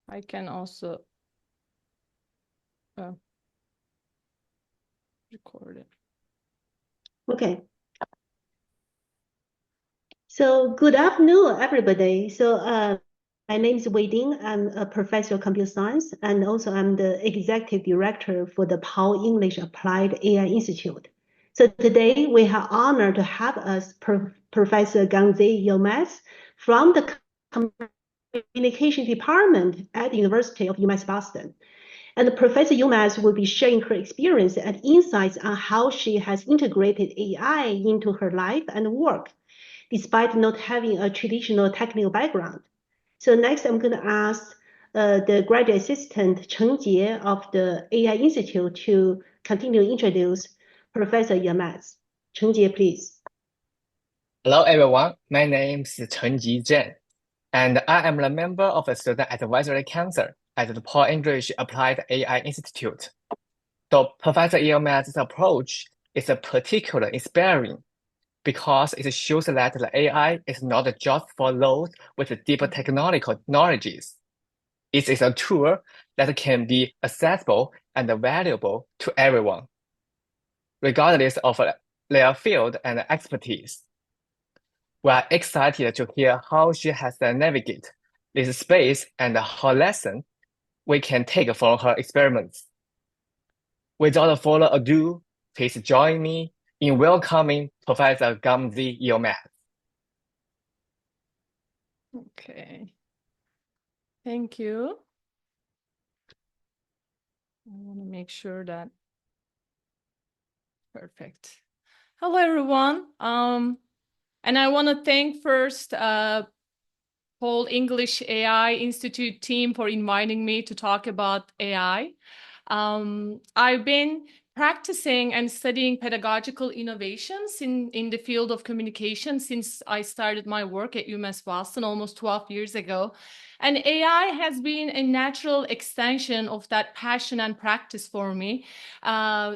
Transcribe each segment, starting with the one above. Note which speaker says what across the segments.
Speaker 1: I can also record it.
Speaker 2: Okay. So good afternoon, everybody. My name is Wei Ding. I'm a professor of computer science, and also I'm the executive director for the Paul English Applied AI Institute. So today we have honor to have us Professor Gangzi Yilmaz from the communication department at the University of UMass Boston. And Professor Yilmaz will be sharing her experience and insights on how she has integrated AI into her life and work, despite not having a traditional technical background. So next, I'm going to ask the graduate assistant Chen Jie of the AI Institute to continue to introduce Professor Yilmaz. Chen Jie, please.
Speaker 3: Hello everyone, my name is Chenji Zheng, and I am a member of the Student Advisory Council at the Paul English Applied AI Institute. So Professor Yilmaz's approach is particularly inspiring because it shows that the AI is not just for those with deeper technological knowledges. It is a tool that can be accessible and valuable to everyone, regardless of their field and expertise. We are excited to hear how she has navigated this space and how lessons we can take from her experiments. Without further ado, please join me in welcoming Professor Gamzi Yilmaz.
Speaker 1: Okay. Thank you. I want to make sure that perfect. Hello, everyone. And I want to thank first Paul English AI Institute team for inviting me to talk about AI. I've been practicing and studying pedagogical innovations in the field of communication since I started my work at UMass Boston almost 12 years ago. And AI has been a natural extension of that passion and practice for me.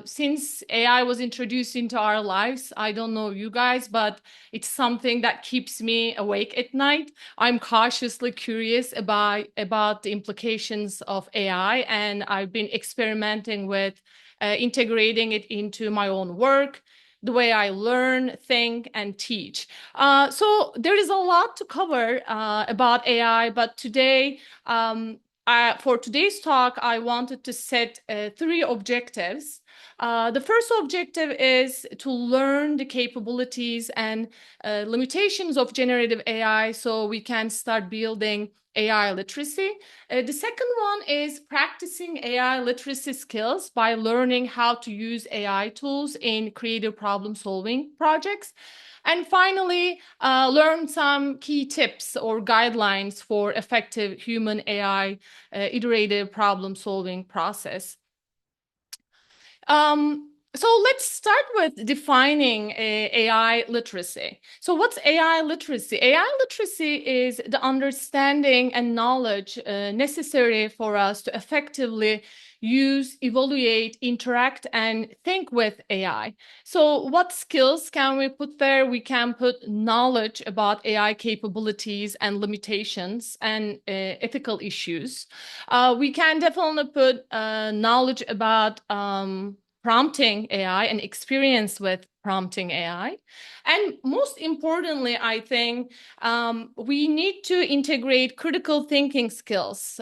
Speaker 1: Since AI was introduced into our lives, I don't know you guys, but it's something that keeps me awake at night. I'm cautiously curious about the implications of AI, and I've been experimenting with integrating it into my own work, the way I learn, think, and teach. So there is a lot to cover about AI, but today, for today's talk, I wanted to set 3 objectives. The first objective is to learn the capabilities and limitations of generative AI so we can start building AI literacy. The second one is practicing AI literacy skills by learning how to use AI tools in creative problem-solving projects. And finally, learn some key tips or guidelines for effective human AI iterative problem-solving process. So let's start with defining AI literacy. So what's AI literacy? AI literacy is the understanding and knowledge necessary for us to effectively use, evaluate, interact, and think with AI. So what skills can we put there? We can put knowledge about AI capabilities and limitations and ethical issues. We can definitely put knowledge about prompting AI and experience with prompting AI. And most importantly, I think we need to integrate critical thinking skills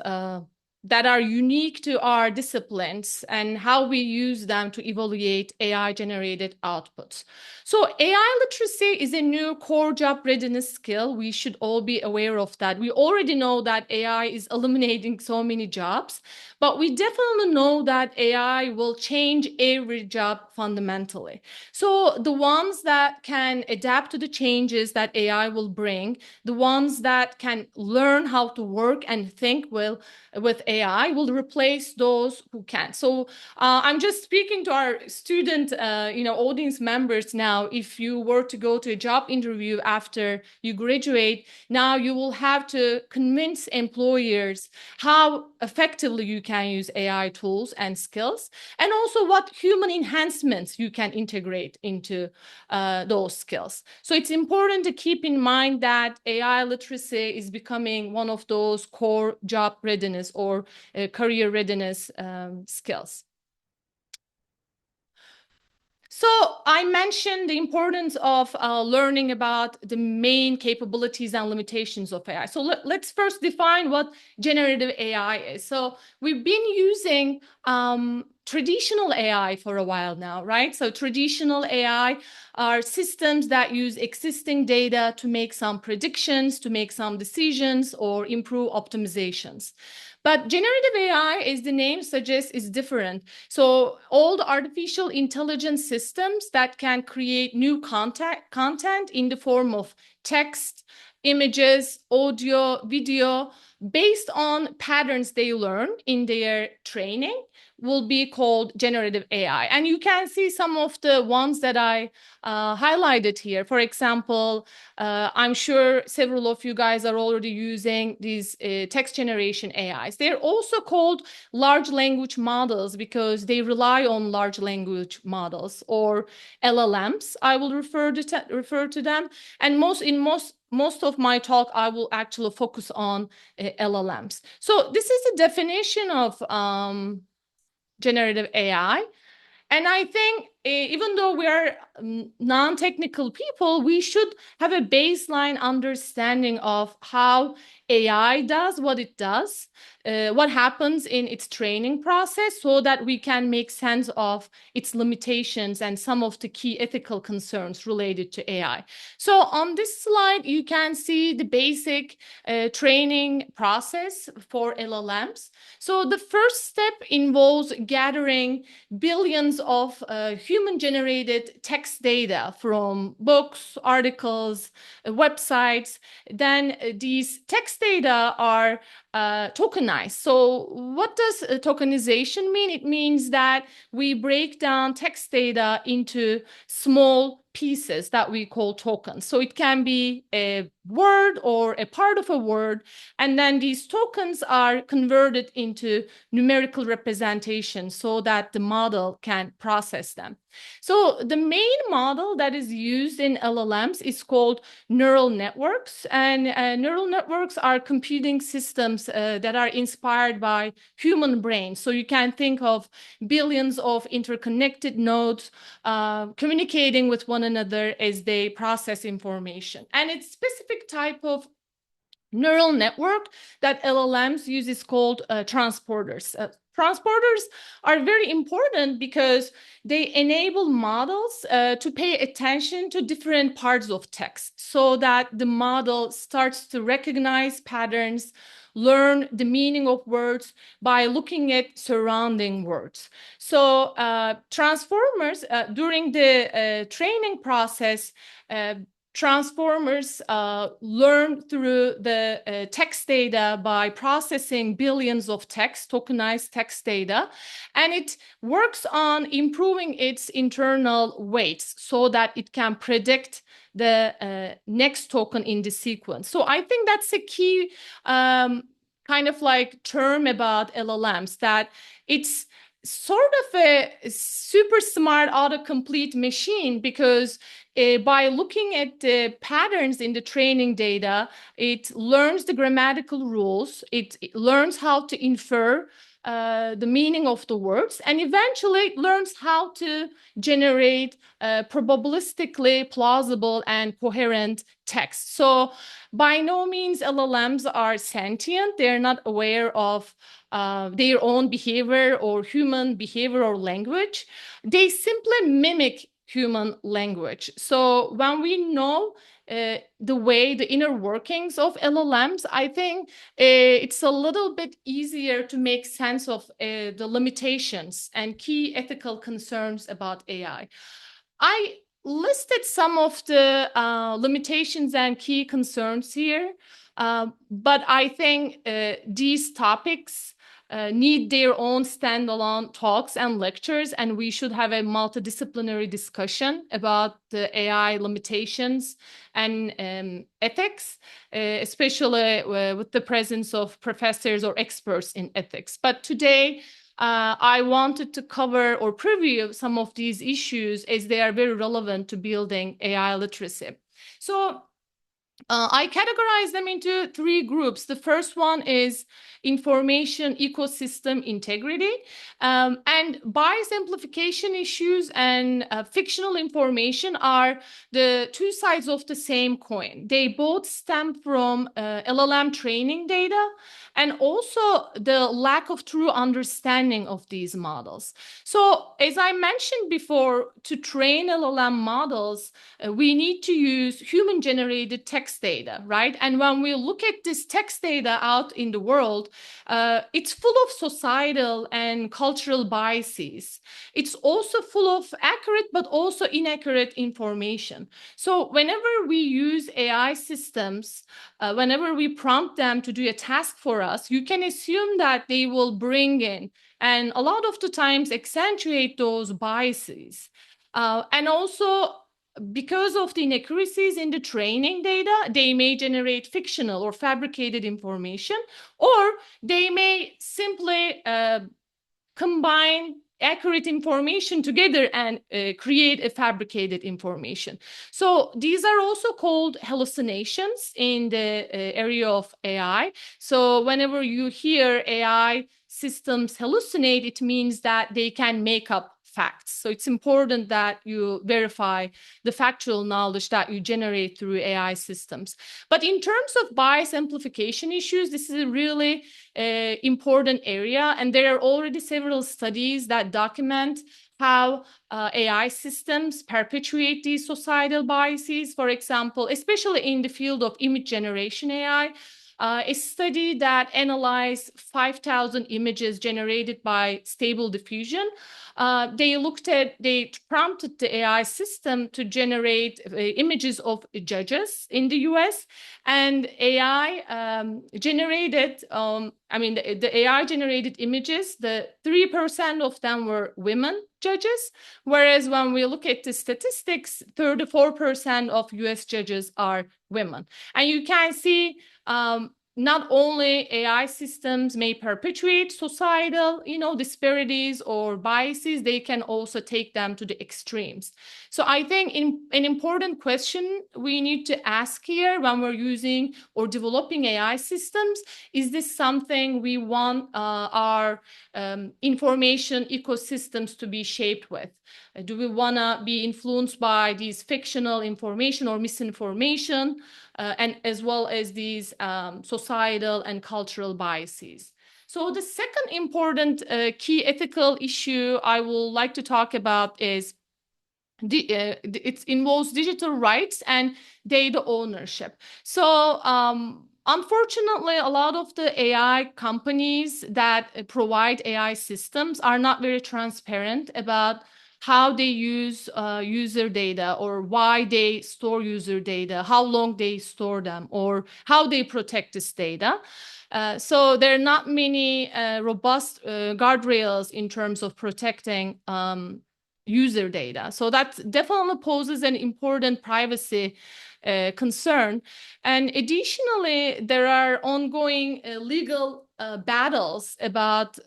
Speaker 1: that are unique to our disciplines and how we use them to evaluate AI-generated outputs. So AI literacy is a new core job readiness skill. We should all be aware of that. We already know that AI is eliminating so many jobs, but we definitely know that AI will change every job fundamentally. So the ones that can adapt to the changes that AI will bring, the ones that can learn how to work and think with AI will replace those who can't. So I'm just speaking to our student, audience members now. If you were to go to a job interview after you graduate, now you will have to convince employers how effectively you can use AI tools and skills, and also what human enhancements you can integrate into those skills. So it's important to keep in mind that AI literacy is becoming one of those core job readiness or career readiness skills. So I mentioned the importance of learning about the main capabilities and limitations of AI. So let's first define what generative AI is. So we've been using traditional AI for a while now, right? So traditional AI are systems that use existing data to make some predictions, to make some decisions, or improve optimizations. But generative AI, as the name suggests, is different. So all the artificial intelligence systems that can create new content in the form of text, images, audio, video, based on patterns they learn in their training, will be called generative AI. And you can see some of the ones that I highlighted here. For example, I'm sure several of you guys are already using these text generation AIs. They're also called large language models because they rely on large language models, or LLMs. I will refer to them. And most of my talk, I will actually focus on LLMs. So this is the definition of generative AI. And I think even though we are non-technical people, we should have a baseline understanding of how AI does what it does, what happens in its training process, so that we can make sense of its limitations and some of the key ethical concerns related to AI. So on this slide, you can see the basic training process for LLMs. So the first step involves gathering billions of human-generated text data from books, articles, websites. Then these text data are tokenized. So what does tokenization mean? It means that we break down text data into small pieces that we call tokens. So it can be a word or a part of a word, and then these tokens are converted into numerical representations so that the model can process them. So the main model that is used in LLMs is called neural networks, and neural networks are computing systems that are inspired by human brains. So you can think of billions of interconnected nodes communicating with one another as they process information. And its specific type of neural network that LLMs use is called transporters. Transporters are very important because they enable models to pay attention to different parts of text so that the model starts to recognize patterns, learn the meaning of words by looking at surrounding words. So transformers, during the training process, transformers learn through the text data by processing billions of text, tokenized text data, and it works on improving its internal weights so that it can predict the next token in the sequence. So I think that's a key kind of like term about LLMs, that it's sort of a super smart autocomplete machine, because by looking at the patterns in the training data, it learns the grammatical rules, it learns how to infer the meaning of the words, and eventually learns how to generate probabilistically plausible and coherent text. So by no means LLMs are sentient. They're not aware of their own behavior or human behavior or language. They simply mimic human language. So when we know the way, the inner workings of LLMs, I think it's a little bit easier to make sense of the limitations and key ethical concerns about AI. I listed some of the limitations and key concerns here, but I think these topics need their own standalone talks and lectures, and we should have a multidisciplinary discussion about the AI limitations and ethics, especially with the presence of professors or experts in ethics. But today, I wanted to cover or preview some of these issues as they are very relevant to building AI literacy. So I categorize them into three groups. The first one is information ecosystem integrity, and bias amplification issues and fictional information are the two sides of the same coin. They both stem from LLM training data and also the lack of true understanding of these models. So as I mentioned before, to train LLM models, we need to use human-generated text data, right? And when we look at this text data out in the world, it's full of societal and cultural biases. It's also full of accurate but also inaccurate information. So whenever we use AI systems, whenever we prompt them to do a task for us, you can assume that they will bring in and a lot of the times accentuate those biases. And also, because of the inaccuracies in the training data, they may generate fictional or fabricated information, or they may simply combine accurate information together and create a fabricated information. So these are also called hallucinations in the area of AI. So whenever you hear AI systems hallucinate, it means that they can make up facts. So it's important that you verify the factual knowledge that you generate through AI systems. But in terms of bias amplification issues, this is a really important area, and there are already several studies that document how AI systems perpetuate these societal biases. For example, especially in the field of image generation AI, a study that analyzed 5,000 images generated by Stable Diffusion. They prompted the AI system to generate images of judges in the US, and AI generated, the AI generated images, the 3% of them were women judges, whereas when we look at the statistics, 34% of US judges are women. And you can see not only AI systems may perpetuate societal, disparities or biases, they can also take them to the extremes. So I think an important question we need to ask here when we're using or developing AI systems, is this something we want our information ecosystems to be shaped with? Do we want to be influenced by these fictional information or misinformation, and as well as these societal and cultural biases? So the second important key ethical issue I would like to talk about is it involves digital rights and data ownership. So unfortunately, a lot of the AI companies that provide AI systems are not very transparent about how they use user data, or why they store user data, how long they store them, or how they protect this data. So there are not many robust guardrails in terms of protecting user data. So that definitely poses an important privacy concern. And additionally, there are ongoing legal battles about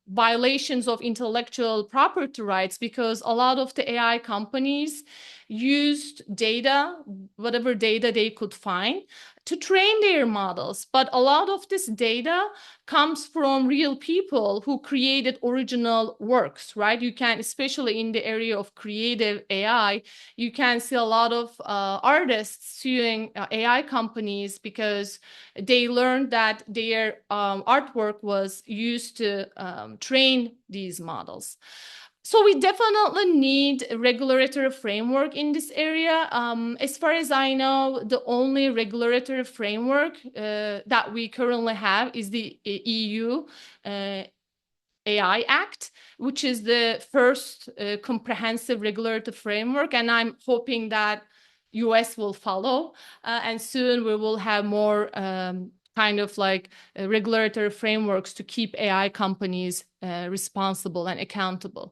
Speaker 1: violations of intellectual property rights, because a lot of the AI companies used data, whatever data they could find, to train their models. But a lot of this data comes from real people who created original works, right? You can, especially in the area of creative AI, you can see a lot of artists suing AI companies because they learned that their artwork was used to train these models. So we definitely need a regulatory framework in this area. As far as I know, the only regulatory framework that we currently have is the EU AI Act, which is the first comprehensive regulatory framework. And I'm hoping that US will follow, and soon we will have more kind of like regulatory frameworks to keep AI companies responsible and accountable.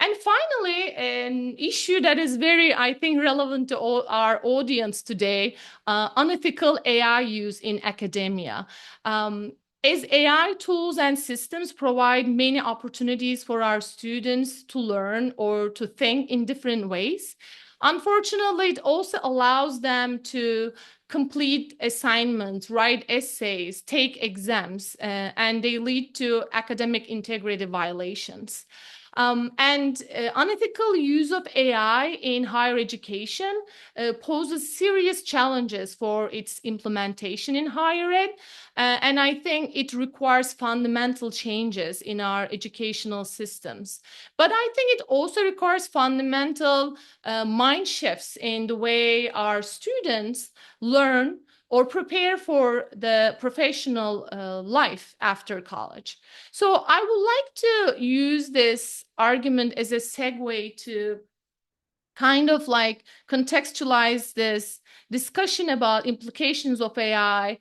Speaker 1: And finally, an issue that is very, I think, relevant to all our audience today, unethical AI use in academia. As AI tools and systems provide many opportunities for our students to learn or to think in different ways, unfortunately, it also allows them to complete assignments, write essays, take exams, and they lead to academic integrity violations. Unethical use of AI in higher education poses serious challenges for its implementation in higher ed. And I think it requires fundamental changes in our educational systems. But I think it also requires fundamental mind shifts in the way our students learn or prepare for the professional life after college. So I would like to use this argument as a segue to kind of like contextualize this discussion about implications of AI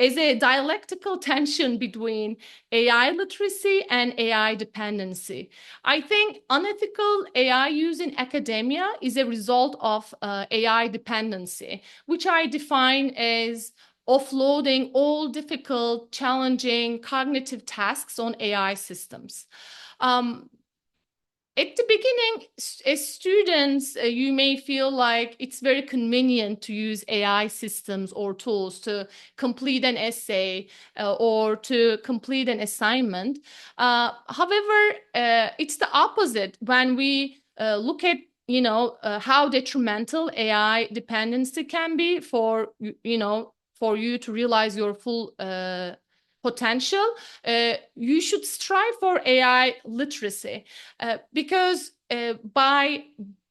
Speaker 1: as a dialectical tension between AI literacy and AI dependency. I think unethical AI use in academia is a result of AI dependency, which I define as offloading all difficult, challenging cognitive tasks on AI systems. At the beginning, as students, you may feel like it's very convenient to use AI systems or tools to complete an essay or to complete an assignment. However, it's the opposite when we look at how detrimental AI dependency can be for for you to realize your full potential. You should strive for AI literacy because by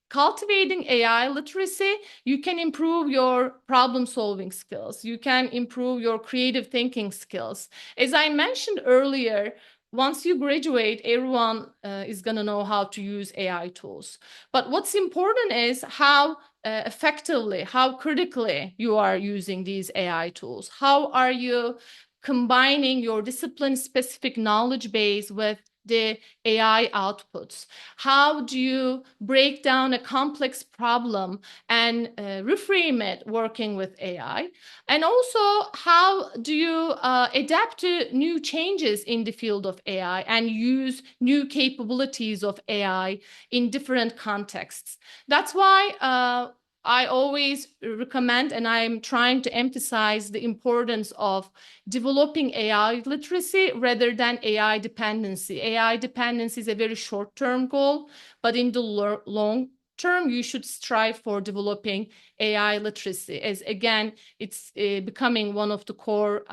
Speaker 1: cultivating AI literacy, you can improve your problem-solving skills. You can improve your creative thinking skills. As I mentioned earlier, once you graduate, everyone is going to know how to use AI tools. But what's important is how effectively, how critically you are using these AI tools. How are you combining your discipline-specific knowledge base with the AI outputs? How do you break down a complex problem and reframe it working with AI? And also, how do you adapt to new changes in the field of AI and use new capabilities of AI in different contexts? That's why I always recommend, and I'm trying to emphasize the importance of developing AI literacy rather than AI dependency. AI dependency is a very short-term goal, but in the long term, you should strive for developing AI literacy, as again, it's becoming one of the core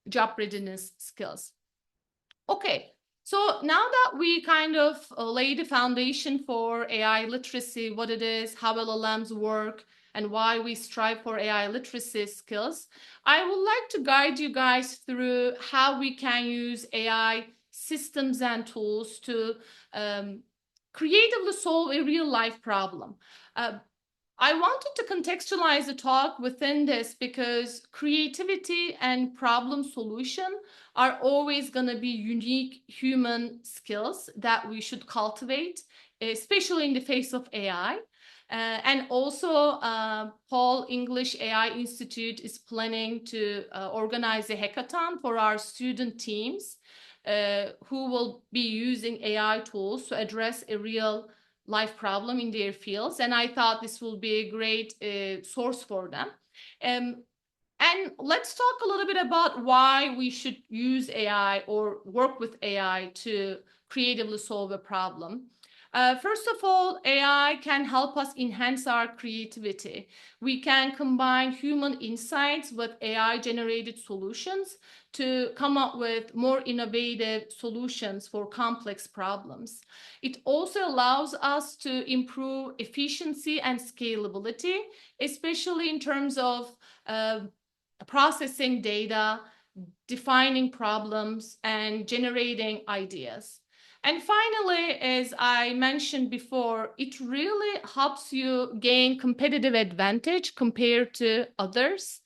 Speaker 1: job readiness skills. Okay. So now that we kind of lay the foundation for AI literacy, what it is, how LLMs work, and why we strive for AI literacy skills, I would like to guide you guys through how we can use AI systems and tools to creatively solve a real-life problem. I wanted to contextualize the talk within this because creativity and problem solution are always going to be unique human skills that we should cultivate, especially in the face of AI. And also, Paul English AI Institute is planning to organize a hackathon for our student teams who will be using AI tools to address a real life problem in their fields. And I thought this will be a great source for them. And let's talk a little bit about why we should use AI or work with AI to creatively solve a problem. First of all, AI can help us enhance our creativity. We can combine human insights with AI-generated solutions to come up with more innovative solutions for complex problems. It also allows us to improve efficiency and scalability, especially in terms of processing data, defining problems, and generating ideas. And finally, as I mentioned before, it really helps you gain competitive advantage compared to others.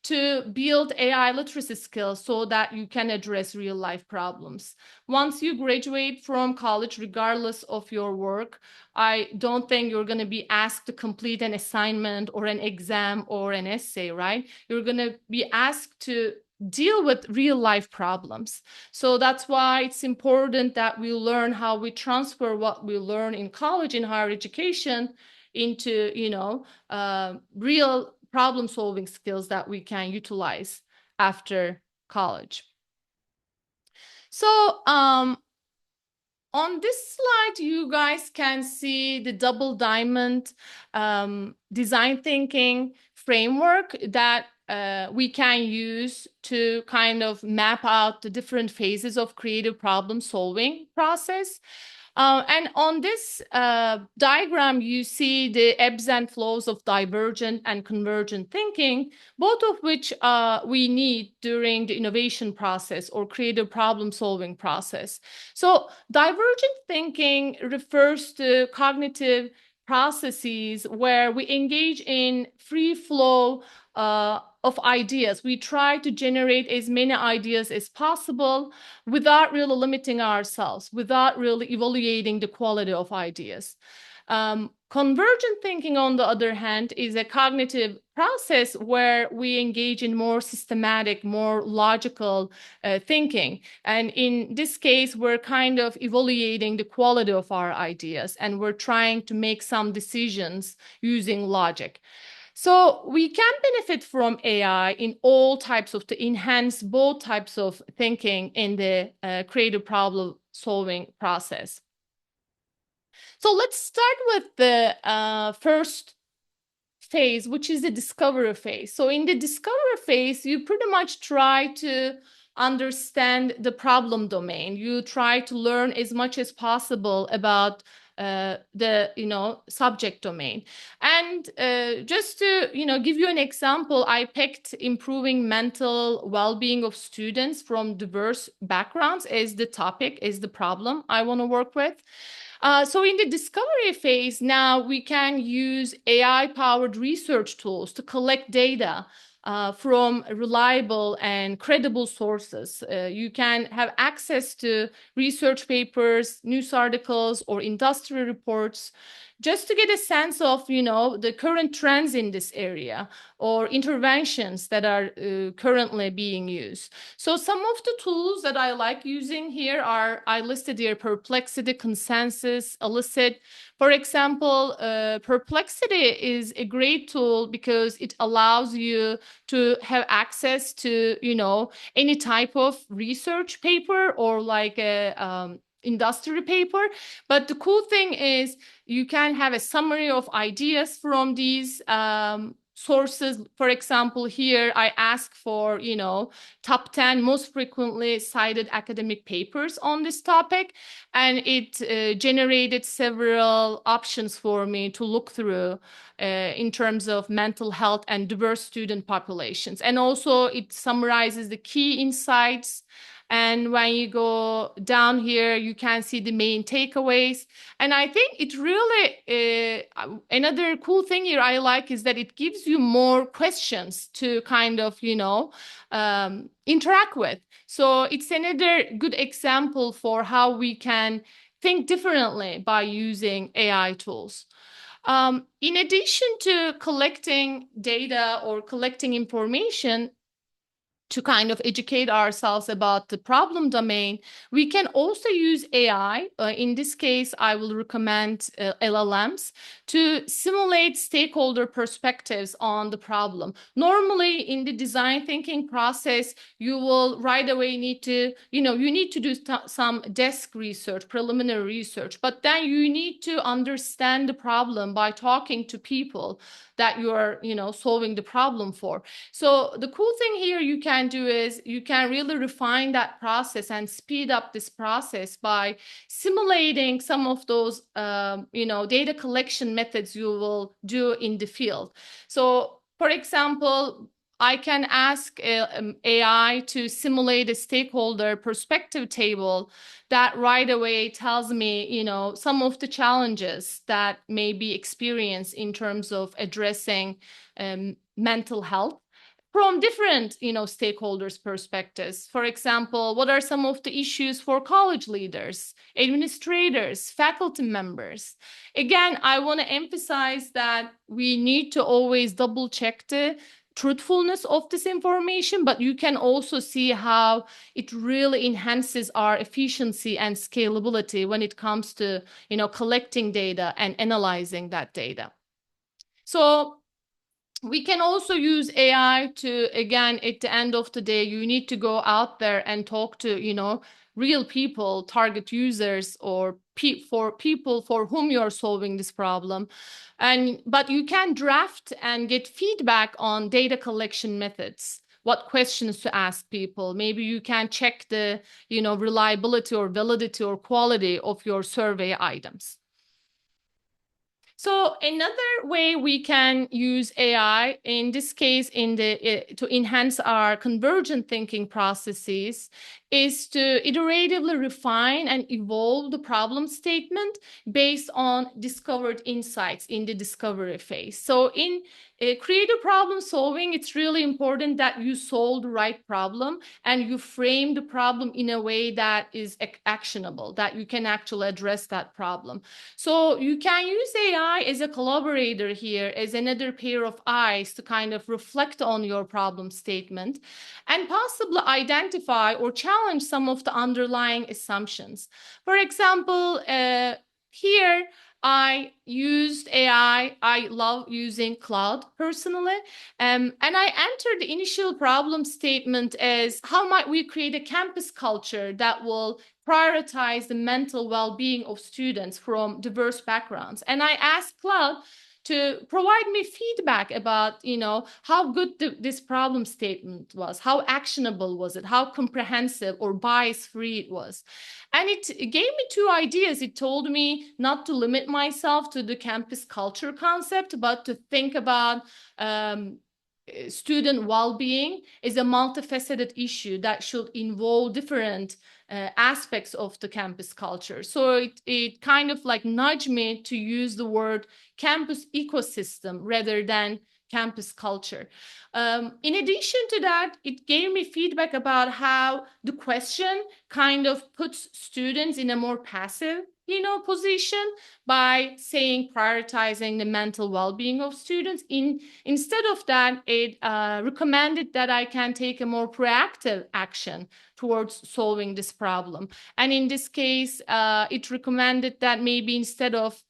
Speaker 1: to build AI literacy skills so that you can address real life problems. Once you graduate from college, regardless of your work, I don't think you're going to be asked to complete an assignment or an exam or an essay, right? You're going to be asked to deal with real life problems. So that's why it's important that we learn how we transfer what we learn in college, in higher education, into, real problem solving skills that we can utilize after college. So on this slide, you guys can see the double diamond design thinking framework that we can use to kind of map out the different phases of creative problem solving process. And on this diagram, you see the ebbs and flows of divergent and convergent thinking, both of which we need during the innovation process or creative problem solving process. So divergent thinking refers to cognitive processes where we engage in free flow of ideas. We try to generate as many ideas as possible without really limiting ourselves, without really evaluating the quality of ideas. Convergent thinking, on the other hand, is a cognitive process where we engage in more systematic, more logical thinking. And in this case, we're kind of evaluating the quality of our ideas, and we're trying to make some decisions using logic. So we can benefit from AI in all types of, to enhance both types of thinking in the creative problem solving process. So let's start with the first phase, which is the discovery phase. So in the discovery phase, you pretty much try to understand the problem domain. You try to learn as much as possible about the subject domain. And just to give you an example, I picked improving mental well-being of students from diverse backgrounds as the topic, as the problem I want to work with. So in the discovery phase, now we can use AI-powered research tools to collect data from reliable and credible sources. You can have access to research papers, news articles, or industry reports just to get a sense of, the current trends in this area or interventions that are currently being used. So some of the tools that I like using here I listed here: Perplexity, Consensus, Elicit. For example, Perplexity is a great tool because it allows you to have access to, any type of research paper or like a industry paper. But the cool thing is you can have a summary of ideas from these sources. For example, here I ask for, top 10 most frequently cited academic papers on this topic. And it generated several options for me to look through in terms of mental health and diverse student populations. And also it summarizes the key insights. And when you go down here, you can see the main takeaways. And I think it really, another cool thing here I like is that it gives you more questions to kind of, interact with. So it's another good example for how we can think differently by using AI tools. In addition to collecting data or collecting information, to kind of educate ourselves about the problem domain, we can also use AI. In this case, I will recommend LLMs to simulate stakeholder perspectives on the problem. Normally, in the design thinking process, you will right away need to, you need to do some desk research, preliminary research, but then you need to understand the problem by talking to people that you are, solving the problem for. So the cool thing here you can do is you can really refine that process and speed up this process by simulating some of those, data collection methods you will do in the field. So, for example, I can ask AI to simulate a stakeholder perspective table that right away tells me, some of the challenges that may be experienced in terms of addressing mental health. from different, stakeholders' perspectives. For example, what are some of the issues for college leaders, administrators, faculty members? Again, I want to emphasize that we need to always double check the truthfulness of this information, but you can also see how it really enhances our efficiency and scalability when it comes to, collecting data and analyzing that data. So we can also use AI to, again, at the end of the day, you need to go out there and talk to, real people, target users, or for people for whom you're solving this problem. But you can draft and get feedback on data collection methods, what questions to ask people. Maybe you can check the, reliability or validity or quality of your survey items. So another way we can use AI, in this case, to enhance our convergent thinking processes, is to iteratively refine and evolve the problem statement based on discovered insights in the discovery phase. So in creative problem solving, it's really important that you solve the right problem and you frame the problem in a way that is actionable, that you can actually address that problem. So you can use AI as a collaborator here, as another pair of eyes to kind of reflect on your problem statement and possibly identify or challenge some of the underlying assumptions. For example, here, I used AI. I love using Cloud personally. And I entered the initial problem statement as how might we create a campus culture that will prioritize the mental well-being of students from diverse backgrounds. And I asked Cloud to provide me feedback about, how good this problem statement was, how actionable was it, how comprehensive or bias-free it was. And it gave me two ideas. It told me not to limit myself to the campus culture concept, but to think about student well-being is a multifaceted issue that should involve different aspects of the campus culture. So it kind of like nudged me to use the word campus ecosystem rather than campus culture. In addition to that, it gave me feedback about how the question kind of puts students in a more passive position by saying prioritizing the mental well-being of students. Instead of that, it recommended that I can take a more proactive action towards solving this problem. And in this case, it recommended that maybe instead of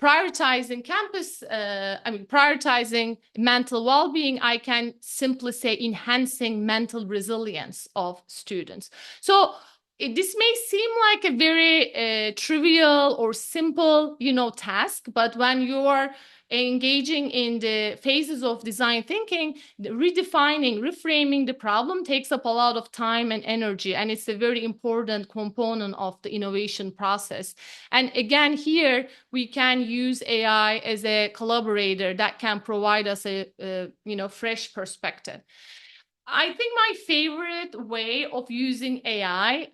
Speaker 1: prioritizing mental well-being, I can simply say enhancing mental resilience of students. So this may seem like a very trivial or simple, task, but when you are engaging in the phases of design thinking, redefining, reframing the problem takes up a lot of time and energy, and it's a very important component of the innovation process. And again, here we can use AI as a collaborator that can provide us a fresh perspective. I think my favorite way of using AI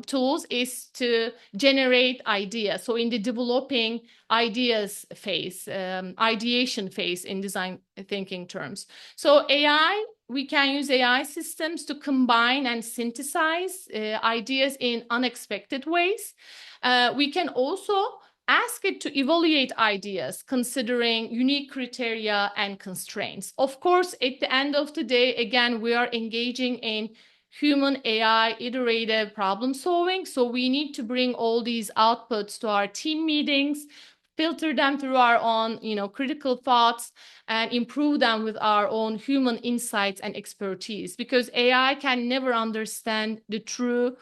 Speaker 1: tools is to generate ideas. So in the developing ideas phase, ideation phase in design thinking terms. So we can use AI systems to combine and synthesize ideas in unexpected ways. We can also ask it to evaluate ideas considering unique criteria and constraints. Of course, at the end of the day, again, we are engaging in human AI iterative problem solving. So we need to bring all these outputs to our team meetings, filter them through our own, critical thoughts, and improve them with our own human insights and expertise, because AI can never understand the true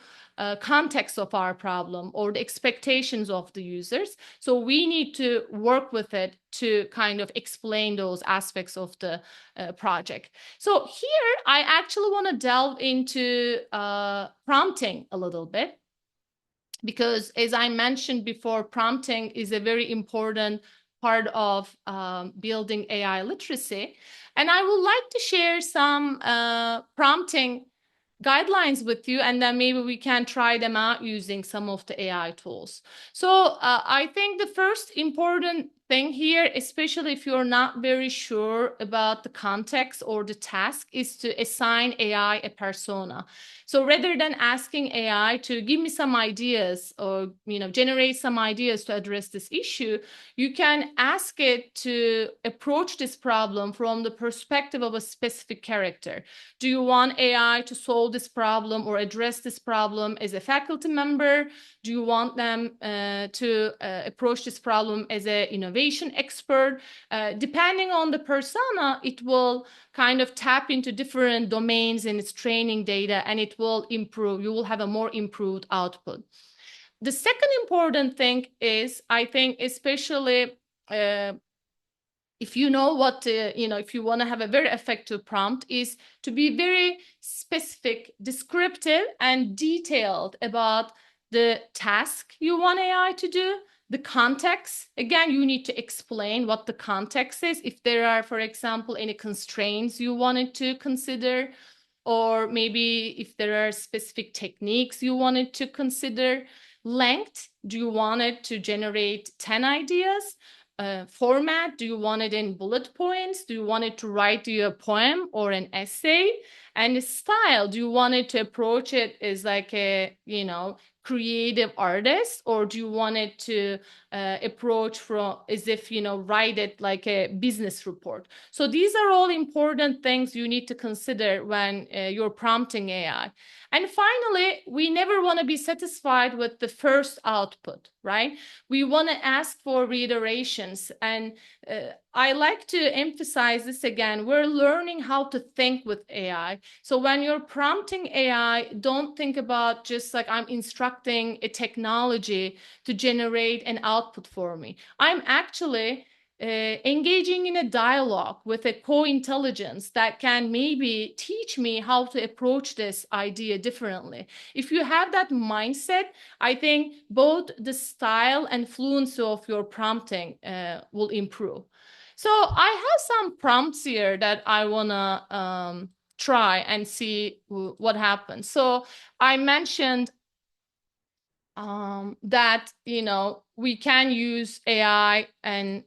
Speaker 1: context of our problem or the expectations of the users. So we need to work with it to kind of explain those aspects of the project. So here, I actually want to delve into prompting a little bit, because as I mentioned before, prompting is a very important part of building AI literacy. And I would like to share some prompting guidelines with you, and then maybe we can try them out using some of the AI tools. So I think the first important thing here, especially if you're not very sure about the context or the task, is to assign AI a persona. So rather than asking AI to give me some ideas or generate some ideas to address this issue, you can ask it to approach this problem from the perspective of a specific character. Do you want AI to solve this problem or address this problem as a faculty member? Do you want them to approach this problem as an innovation expert? Depending on the persona, it will kind of tap into different domains in its training data, and it will improve. You will have a more improved output. The second important thing is, I think, especially if you know what, if you want to have a very effective prompt, is to be very specific, descriptive, and detailed about the task you want AI to do, the context. Again, you need to explain what the context is. If there are, for example, any constraints you wanted to consider, or maybe if there are specific techniques you wanted to consider. Length, do you want it to generate 10 ideas? Format, do you want it in bullet points? Do you want it to write you a poem or an essay? And style, do you want it to approach it as like a, creative artist, or do you want it to approach from as if, write it like a business report? So these are all important things you need to consider when you're prompting AI. And finally, we never want to be satisfied with the first output, right? We want to ask for reiterations. And I like to emphasize this again. We're learning how to think with AI. So when you're prompting AI, don't think about just like I'm instructing a technology to generate an output for me. I'm actually engaging in a dialogue with a co-intelligence that can maybe teach me how to approach this idea differently. If you have that mindset, I think both the style and fluency of your prompting will improve. So I have some prompts here that I want to try and see what happens. So I mentioned that, we can use AI, and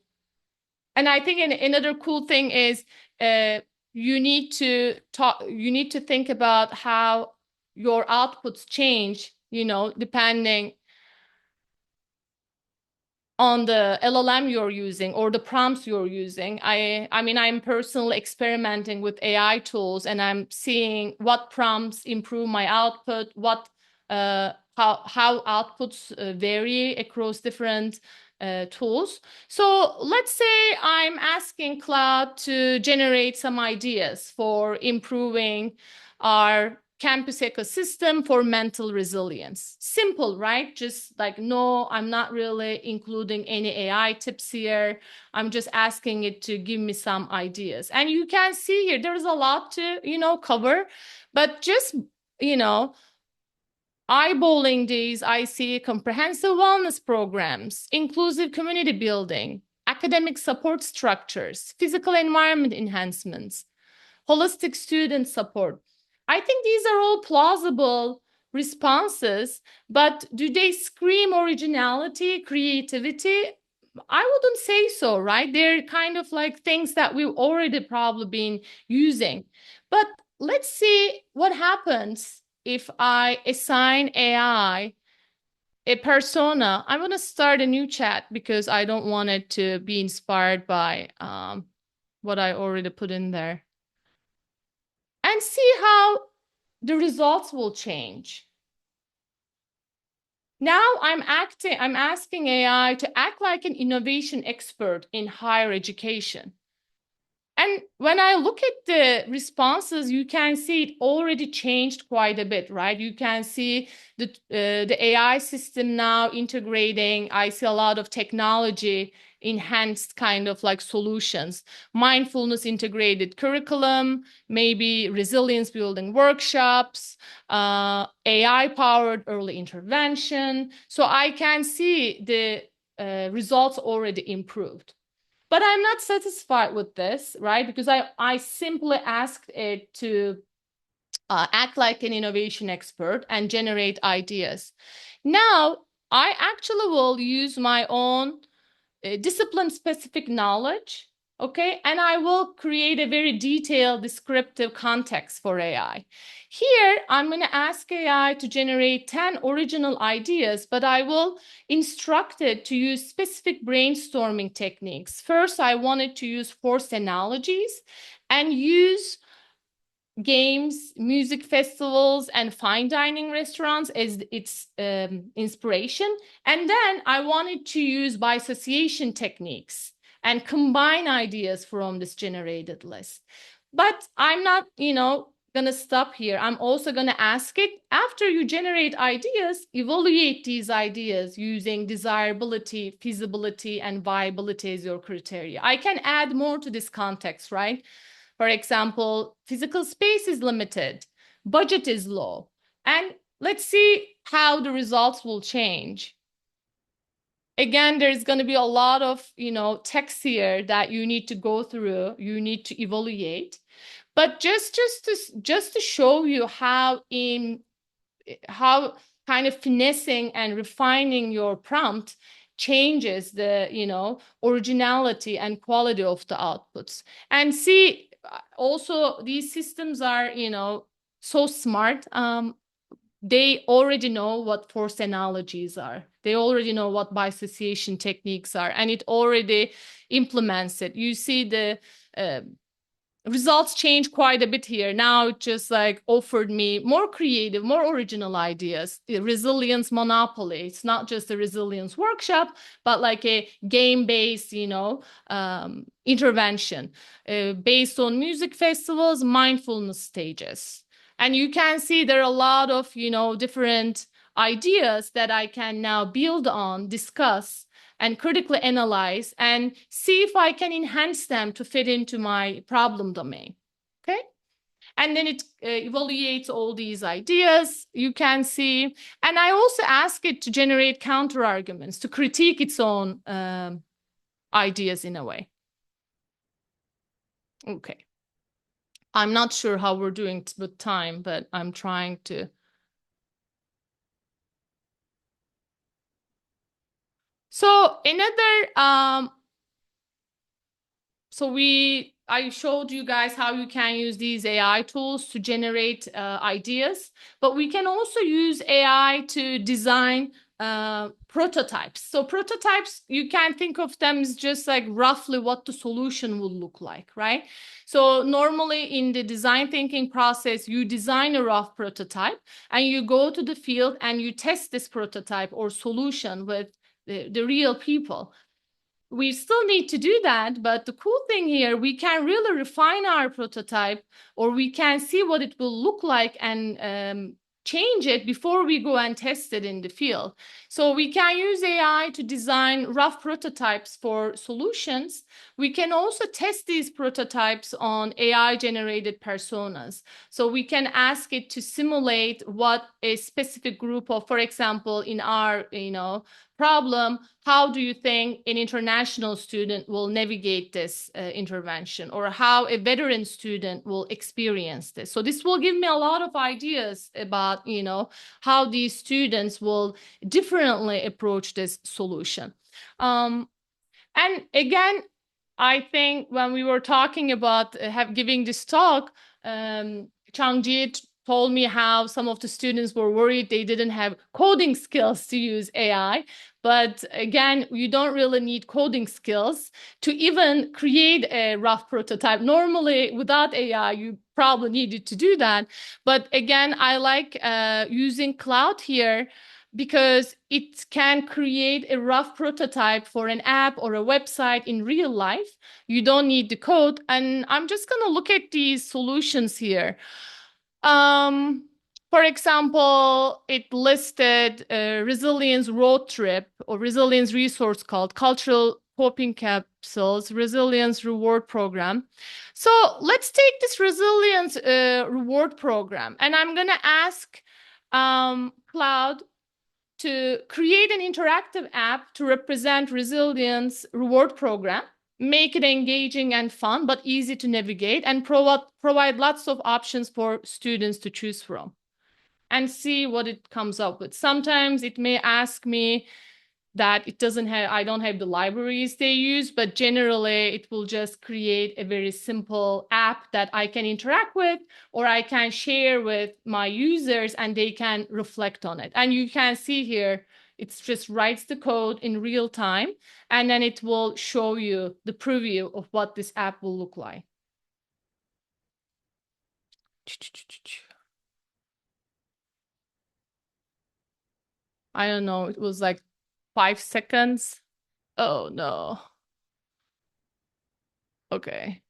Speaker 1: I think another cool thing is you need to think about how your outputs change, depending on the LLM you're using or the prompts you're using. I mean, I'm personally experimenting with AI tools, and I'm seeing what prompts improve my output, how outputs vary across different tools. So let's say I'm asking Cloud to generate some ideas for improving our campus ecosystem for mental resilience. Simple, right? Just like, no, I'm not really including any AI tips here. I'm just asking it to give me some ideas. And you can see here, there's a lot to, cover, but just, eyeballing these, I see comprehensive wellness programs, inclusive community building, academic support structures, physical environment enhancements, holistic student support. I think these are all plausible responses, but do they scream originality, creativity? I wouldn't say so, right? They're kind of like things that we've already probably been using. But let's see what happens if I assign AI a persona. I'm going to start a new chat because I don't want it to be inspired by what I already put in there. And see how the results will change. Now I'm asking AI to act like an innovation expert in higher education. And when I look at the responses, you can see it already changed quite a bit, right? You can see the AI system now integrating. I see a lot of technology enhanced kind of like solutions, mindfulness integrated curriculum, maybe resilience building workshops, AI powered early intervention. So I can see the results already improved. But I'm not satisfied with this, right? Because I simply asked it to act like an innovation expert and generate ideas. Now, I actually will use my own discipline-specific knowledge, okay? And I will create a very detailed descriptive context for AI. Here, I'm going to ask AI to generate 10 original ideas, but I will instruct it to use specific brainstorming techniques. First, I wanted to use forced analogies and use games, music festivals, and fine dining restaurants as its inspiration. And then I wanted to use by association techniques and combine ideas from this generated list. But I'm not, gonna stop here. I'm also gonna ask it, after you generate ideas, evaluate these ideas using desirability, feasibility, and viability as your criteria. I can add more to this context, right? For example, physical space is limited, budget is low, and let's see how the results will change. Again, there's going to be a lot of, text here that you need to go through, you need to evaluate. But just to show you how kind of finessing and refining your prompt changes the, originality and quality of the outputs. And see, also these systems are, so smart. They already know what forced analogies are. They already know what biassociation techniques are, and it already implements it. You see the results change quite a bit here. Now it just like offered me more creative, more original ideas. The resilience monopoly. It's not just a resilience workshop, but like a game-based, intervention based on music festivals, mindfulness stages. And you can see there are a lot of, different ideas that I can now build on, discuss, and critically analyze and see if I can enhance them to fit into my problem domain, okay? And then it evaluates all these ideas, you can see. And I also ask it to generate counter arguments, to critique its own ideas in a way. Okay. I'm not sure how we're doing with time, but I'm trying to. So another, I showed you guys how you can use these AI tools to generate ideas, but we can also use AI to design prototypes. So prototypes, you can think of them as just like roughly what the solution will look like, right? So normally in the design thinking process, you design a rough prototype and you go to the field and you test this prototype or solution with the real people. We still need to do that, but the cool thing here, we can really refine our prototype, or we can see what it will look like and change it before we go and test it in the field. So we can use AI to design rough prototypes for solutions. We can also test these prototypes on AI-generated personas. So we can ask it to simulate what a specific group of, for example, in our, problem, how do you think an international student will navigate this intervention, or how a veteran student will experience this? So this will give me a lot of ideas about, how these students will differently approach this solution. And again, I think when we were talking about giving this talk, Changji told me how some of the students were worried they didn't have coding skills to use AI. But again, you don't really need coding skills to even create a rough prototype. Normally, without AI, you probably needed to do that. But again, I like using cloud here because it can create a rough prototype for an app or a website in real life. You don't need the code. And I'm just going to look at these solutions here. For example, it listed a resilience road trip or resilience resource called cultural coping capsules, resilience reward program. So let's take this resilience reward program, and I'm going to ask Cloud to create an interactive app to represent resilience reward program, make it engaging and fun, but easy to navigate, and provide lots of options for students to choose from, and see what it comes up with. Sometimes it may ask me, that it doesn't have, I don't have the libraries they use, but generally it will just create a very simple app that I can interact with, or I can share with my users and they can reflect on it. And you can see here, it just writes the code in real time, and then it will show you the preview of what this app will look like. I don't know, it was like 5 seconds. Oh no. Okay.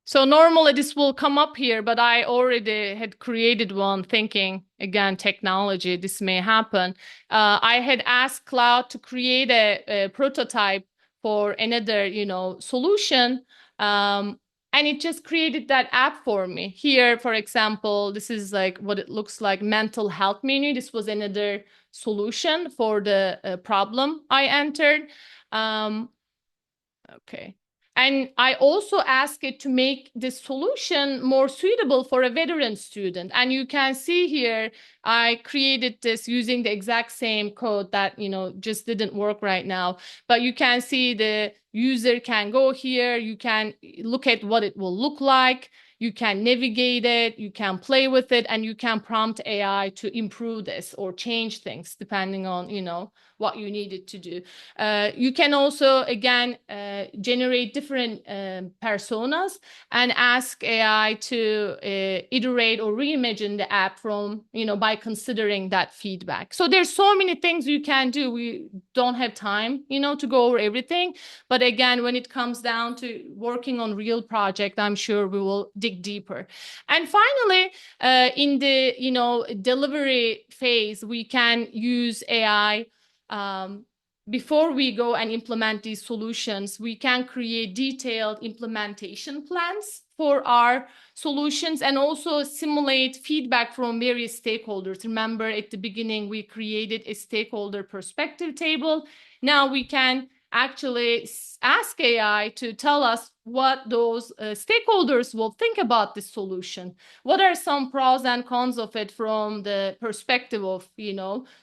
Speaker 1: So normally this will come up here, but I already had created one thinking, again, technology, this may happen. I had asked Cloud to create a prototype for another, solution. And it just created that app for me. Here, for example, this is like what it looks like, mental health menu. This was another solution for the problem I entered. Okay. And I also ask it to make this solution more suitable for a veteran student. And you can see here, I created this using the exact same code that, just didn't work right now. But you can see the user can go here. You can look at what it will look like. You can navigate it, you can play with it, and you can prompt AI to improve this or change things depending on, what you need it to do. You can also, again, generate different personas and ask AI to iterate or reimagine the app from, by considering that feedback. So there's so many things you can do. We don't have time, to go over everything. But again, when it comes down to working on real project, I'm sure we will dig deeper. And finally, in the, delivery phase, we can use AI. Before we go and implement these solutions, we can create detailed implementation plans for our solutions and also simulate feedback from various stakeholders. Remember, at the beginning, we created a stakeholder perspective table. Now we can actually ask AI to tell us what those stakeholders will think about this solution. What are some pros and cons of it from the perspective of,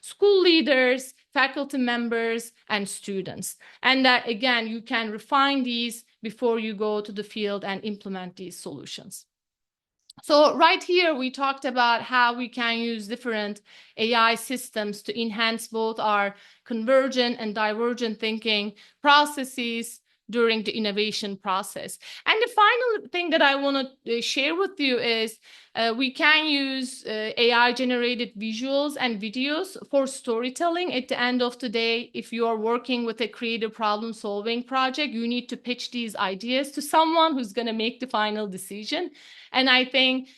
Speaker 1: school leaders, faculty members, and students. And that, again, you can refine these before you go to the field and implement these solutions. So right here, we talked about how we can use different AI systems to enhance both our convergent and divergent thinking processes during the innovation process. And the final thing that I want to share with you is we can use AI-generated visuals and videos for storytelling. At the end of the day, if you are working with a creative problem-solving project, you need to pitch these ideas to someone who's going to make the final decision. And I think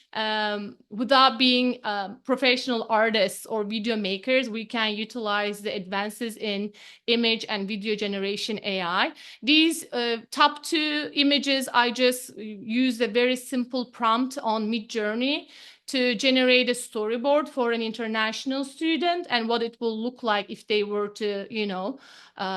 Speaker 1: without being professional artists or video makers, we can utilize the advances in image and video generation AI. These top 2 images, I just used a very simple prompt on Midjourney to generate a storyboard for an international student and what it will look like if they were to,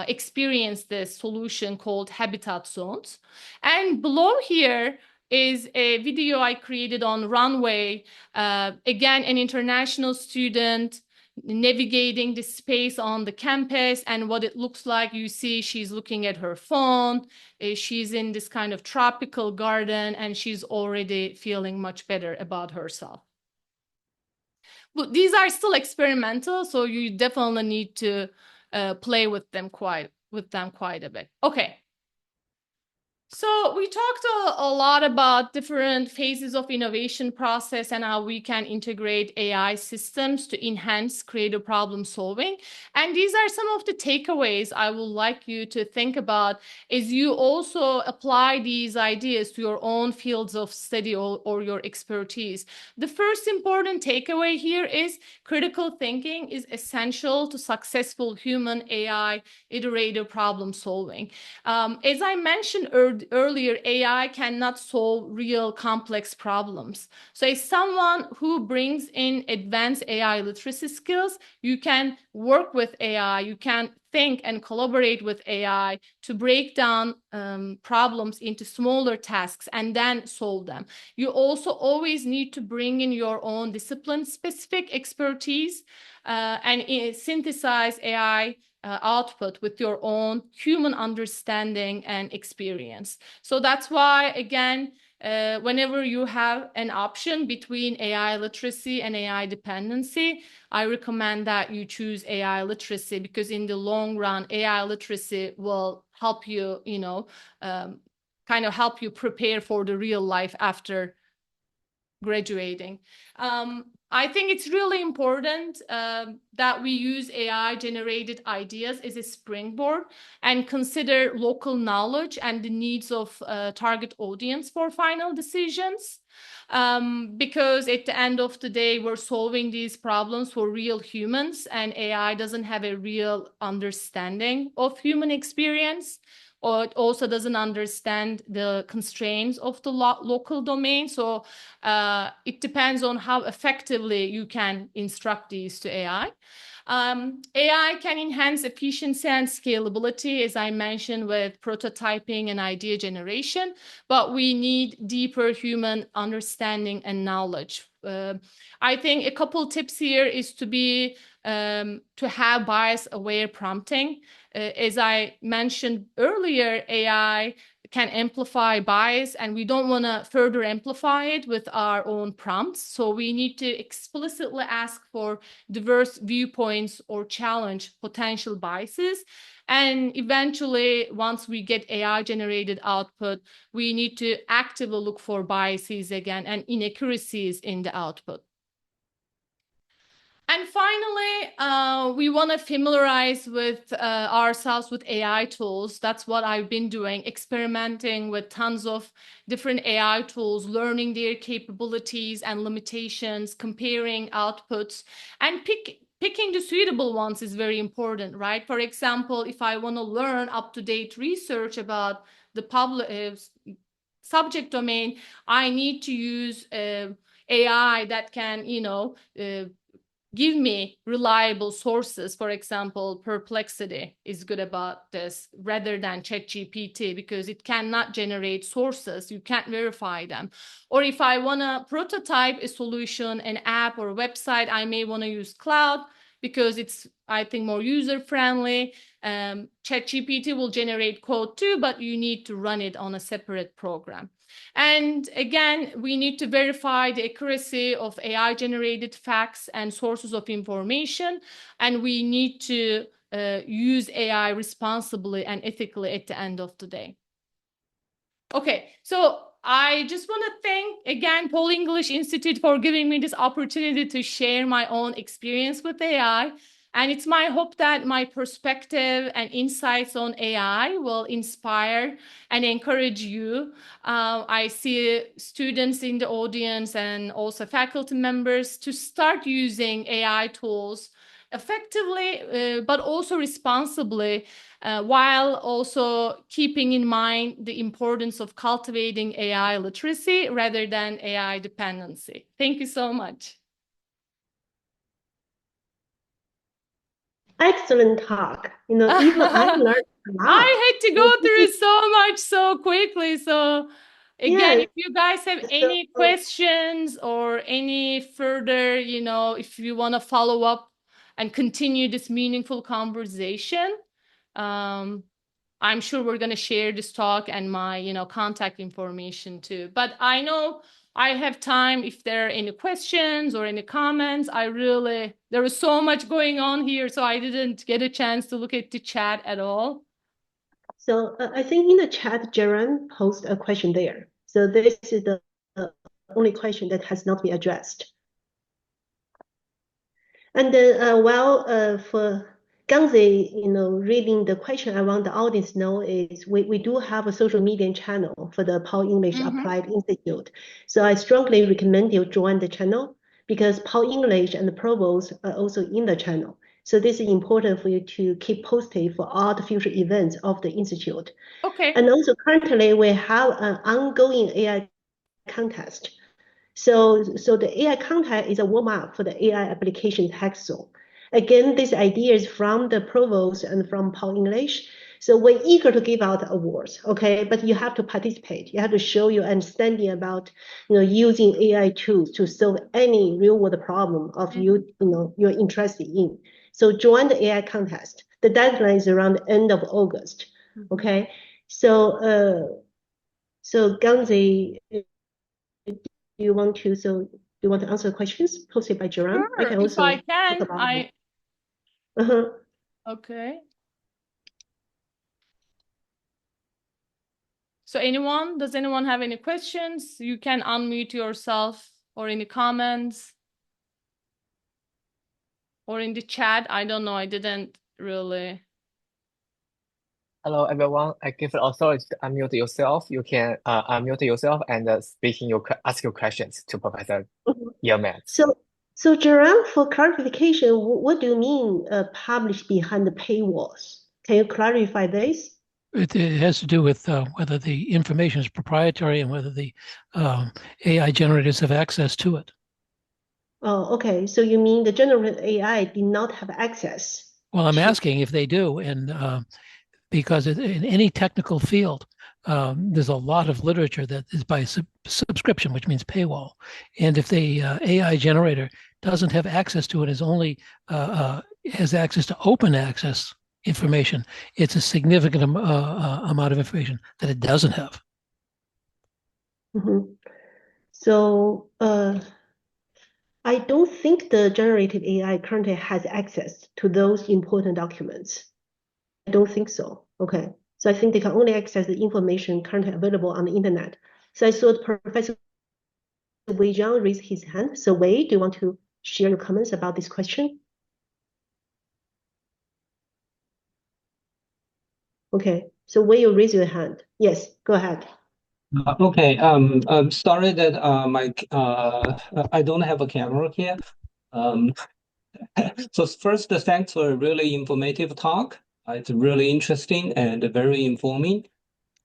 Speaker 1: experience this solution called Habitat Zones. And below here is a video I created on Runway. Again, an international student navigating the space on the campus and what it looks like. You see she's looking at her phone. She's in this kind of tropical garden and she's already feeling much better about herself. But these are still experimental, so you definitely need to play with them quite a bit. Okay. So we talked a lot about different phases of innovation process and how we can integrate AI systems to enhance creative problem solving. And these are some of the takeaways I would like you to think about as you also apply these ideas to your own fields of study or your expertise. The first important takeaway here is critical thinking is essential to successful human AI iterative problem solving. As I mentioned earlier, earlier, AI cannot solve real complex problems. So as someone who brings in advanced AI literacy skills, you can work with AI, you can think and collaborate with AI to break down problems into smaller tasks and then solve them. You also always need to bring in your own discipline-specific expertise and synthesize AI output with your own human understanding and experience. So that's why, again, whenever you have an option between AI literacy and AI dependency, I recommend that you choose AI literacy, because in the long run, AI literacy will help you, kind of help you prepare for the real life after graduating. I think it's really important that we use AI generated ideas as a springboard and consider local knowledge and the needs of target audience for final decisions. Because at the end of the day, we're solving these problems for real humans, and AI doesn't have a real understanding of human experience, or it also doesn't understand the constraints of the local domain. So it depends on how effectively you can instruct these to AI. AI can enhance efficiency and scalability, as I mentioned, with prototyping and idea generation, but we need deeper human understanding and knowledge. I think a couple tips here is to have bias-aware prompting. As I mentioned earlier, AI can amplify bias, and we don't want to further amplify it with our own prompts. So we need to explicitly ask for diverse viewpoints or challenge potential biases. And eventually, once we get AI-generated output, we need to actively look for biases again and inaccuracies in the output. And finally, we want to familiarize with ourselves with AI tools. That's what I've been doing, experimenting with tons of different AI tools, learning their capabilities and limitations, comparing outputs, and picking the suitable ones is very important, right? For example, if I want to learn up-to-date research about the public subject domain, I need to use AI that can, give me reliable sources. For example, Perplexity is good about this rather than ChatGPT, because it cannot generate sources. You can't verify them. Or if I want to prototype a solution, an app or a website, I may want to use cloud because it's, I think, more user-friendly. ChatGPT will generate code too, but you need to run it on a separate program. And again, we need to verify the accuracy of AI-generated facts and sources of information, and we need to use AI responsibly and ethically at the end of the day. Okay, so I just want to thank, again, Paul English Institute for giving me this opportunity to share my own experience with AI. And it's my hope that my perspective and insights on AI will inspire and encourage you. I see students in the audience and also faculty members to start using AI tools effectively, but also responsibly, while also keeping in mind the importance of cultivating AI literacy rather than AI dependency. Thank you so much.
Speaker 2: Excellent talk. Even I learned a lot.
Speaker 1: I had to go through so much so quickly. So again,
Speaker 2: Yeah,
Speaker 1: if you guys have any questions or any further, if you want to follow up and continue this meaningful conversation, I'm sure we're going to share this talk and my, contact information too. But I know I have time if there are any questions or any comments. There was so much going on here, so I didn't get a chance to look at the chat at all.
Speaker 2: So I think in the chat, Jaron posed a question there. So this is the only question that has not been addressed. And for Gangzi, reading the question, I want the audience to know is we do have a social media channel for the Paul English Applied Institute. So I strongly recommend you join the channel, because Paul English and the provost are also in the channel. So this is important for you to keep posted for all the future events of the institute.
Speaker 1: Okay.
Speaker 2: And also currently we have an ongoing AI contest. So the AI contest is a warm-up for the AI application hackathon. Again, this idea is from the provost and from Paul English. So we're eager to give out awards, okay? But you have to participate. You have to show your understanding about, using AI tools to solve any real-world problem of you're interested in. So join the AI contest. The deadline is around the end of August, okay? So Ganzi, do you want to answer questions posted by Jerome? I
Speaker 1: Sure,
Speaker 2: can
Speaker 1: if I
Speaker 2: also talk
Speaker 1: can,
Speaker 2: about uh-huh.
Speaker 1: Okay. So does anyone have any questions? You can unmute yourself or any comments or in the chat. I don't know. I didn't really.
Speaker 3: Hello, everyone. I give the authority to unmute yourself. You can unmute yourself and ask your questions to Professor UMass.
Speaker 2: So Jerome, for clarification, what do you mean published behind the paywalls? Can you clarify this?
Speaker 4: It has to do with whether the information is proprietary and whether the AI generators have access to it.
Speaker 2: Oh, okay. So you mean the generative AI did not have access?
Speaker 4: Well, I'm asking if they do, and because in any technical field, there's a lot of literature that is by subscription, which means paywall. And if the AI generator doesn't have access to it, is only has access to open access information, it's a significant amount of information that it doesn't have.
Speaker 2: Mm-hmm. So I don't think the generative AI currently has access to those important documents. I don't think so. Okay. So I think they can only access the information currently available on the internet. So I saw Professor Wei Zhang raise his hand. So Wei, do you want to share your comments about this question? Okay. So Wei, you raise your hand. Yes, go ahead.
Speaker 5: Okay. I'm sorry that I don't have a camera here. Um, so first, thanks for a really informative talk. It's really interesting and very informing.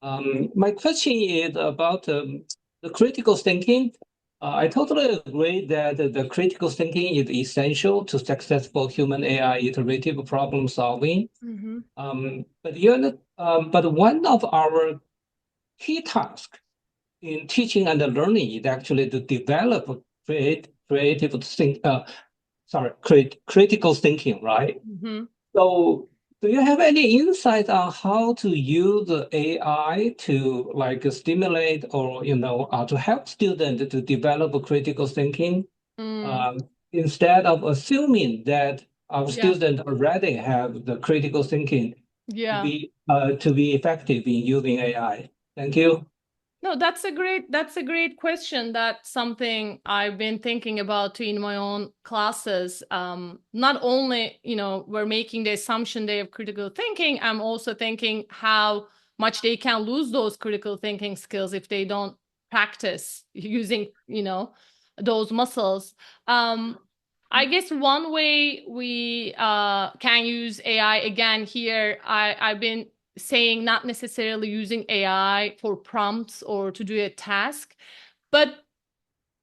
Speaker 5: My question is about the critical thinking. I totally agree that the critical thinking is essential to successful human AI iterative problem solving. But one of our key tasks in teaching and learning is actually to develop critical thinking, right? So do you have any insight on how to use AI to stimulate or to help students to develop critical thinking instead of assuming that our students already have the critical thinking to be effective in using AI? Thank you.
Speaker 1: No, that's a great question. That's something I've been thinking about too in my own classes. Not only, we're making the assumption they have critical thinking, I'm also thinking how much they can lose those critical thinking skills if they don't practice using, those muscles. I guess one way we can use AI again here, I've been saying not necessarily using AI for prompts or to do a task, but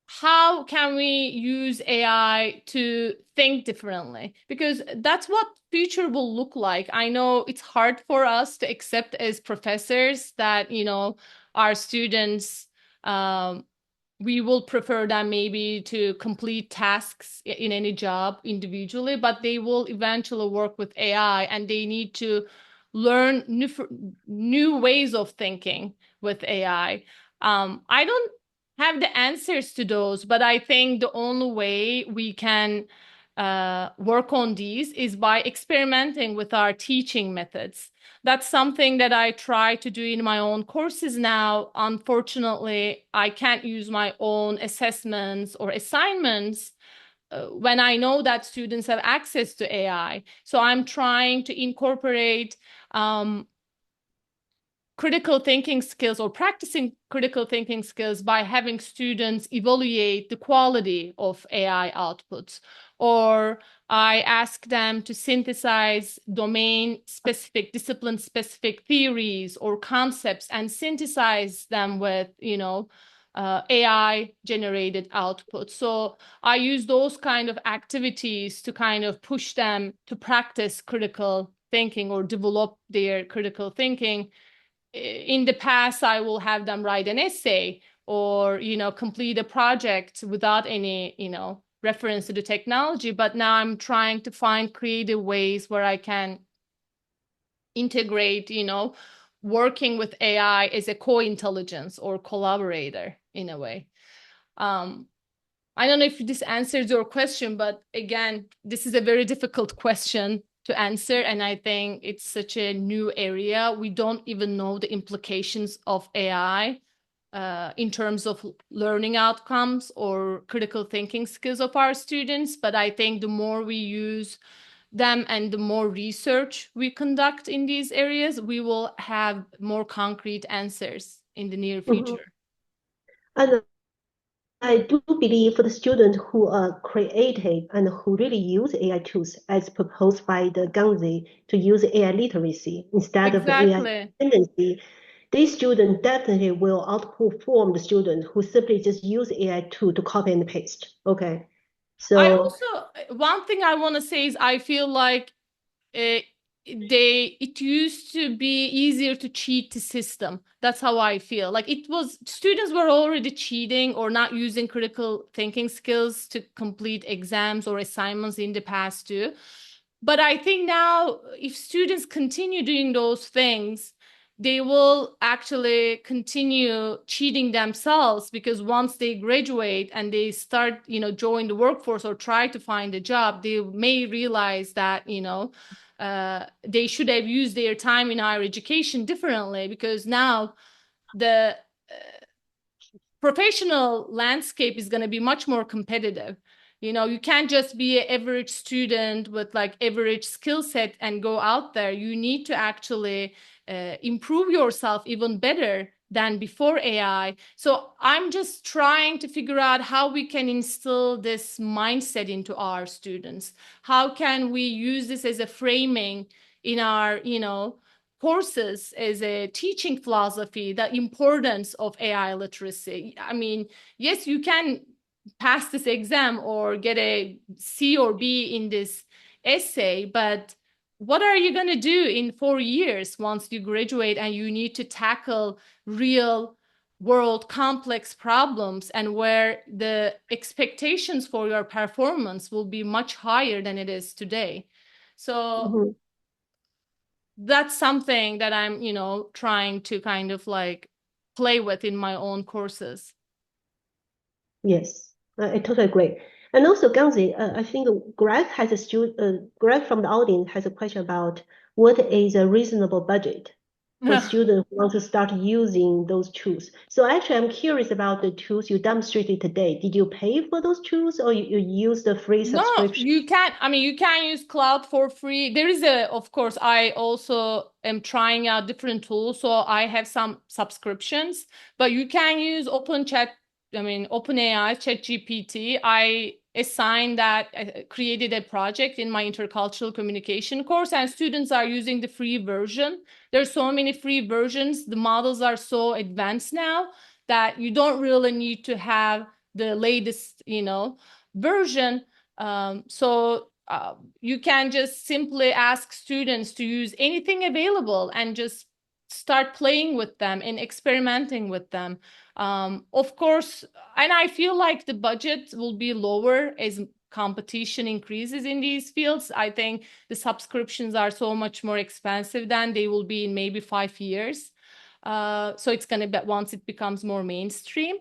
Speaker 1: how can we use AI to think differently? Because that's what future will look like. I know it's hard for us to accept as professors that, our students, we will prefer them maybe to complete tasks in any job individually, but they will eventually work with AI and they need to learn new ways of thinking with AI. I don't have the answers to those, but I think the only way we can work on these is by experimenting with our teaching methods. That's something that I try to do in my own courses now. Unfortunately, I can't use my own assessments or assignments when I know that students have access to AI. So I'm trying to incorporate critical thinking skills or practicing critical thinking skills by having students evaluate the quality of AI outputs. Or I ask them to synthesize domain-specific, discipline-specific theories or concepts and synthesize them with, AI-generated output. So I use those kind of activities to kind of push them to practice critical thinking or develop their critical thinking. In the past, I will have them write an essay or, complete a project without any, reference to the technology. But now I'm trying to find creative ways where I can integrate, working with AI as a co-intelligence or collaborator in a way. I don't know if this answers your question, but again, this is a very difficult question to answer. And I think it's such a new area. We don't even know the implications of AI in terms of learning outcomes or critical thinking skills of our students. But I think the more we use them and the more research we conduct in these areas, we will have more concrete answers in the near future.
Speaker 2: And I do believe for the students who are creative and who really use AI tools as proposed by the Ganzi to use AI literacy instead of AI dependency, these students definitely will outperform the students who simply just use AI tool to copy and paste. Okay. So
Speaker 1: one thing I want to say is I feel like it used to be easier to cheat the system. That's how I feel. Like students were already cheating or not using critical thinking skills to complete exams or assignments in the past too. But I think now if students continue doing those things, they will actually continue cheating themselves, because once they graduate and they start, join the workforce or try to find a job, they may realize that, they should have used their time in higher education differently, because now the professional landscape is going to be much more competitive. You can't just be an average student with like average skill set and go out there. You need to actually improve yourself even better than before AI. So I'm just trying to figure out how we can instill this mindset into our students. How can we use this as a framing in our, courses as a teaching philosophy, the importance of AI literacy? I mean, yes, you can pass this exam or get a C or B in this essay, but what are you going to do in 4 years once you graduate and you need to tackle real world complex problems, and where the expectations for your performance will be much higher than it is today? So that's something that I'm, trying to kind of like play with in my own courses.
Speaker 2: Yes, I totally agree. And also, Ganzi, I think Greg has Greg from the audience has a question about what is a reasonable budget for students who want to start using those tools. So actually, I'm curious about the tools you demonstrated today. Did you pay for those tools, or you use the free subscription?
Speaker 1: No, you can't. I mean, you can use cloud for free. There is of course, I also am trying out different tools. So I have some subscriptions, but you can use OpenAI, ChatGPT. I assigned that, created a project in my intercultural communication course, and students are using the free version. There's so many free versions. The models are so advanced now that you don't really need to have the latest, version. So you can just simply ask students to use anything available and just start playing with them and experimenting with them. Of course, and I feel like the budget will be lower as competition increases in these fields. I think the subscriptions are so much more expensive than they will be in maybe 5 years. So it's going to be once it becomes more mainstream.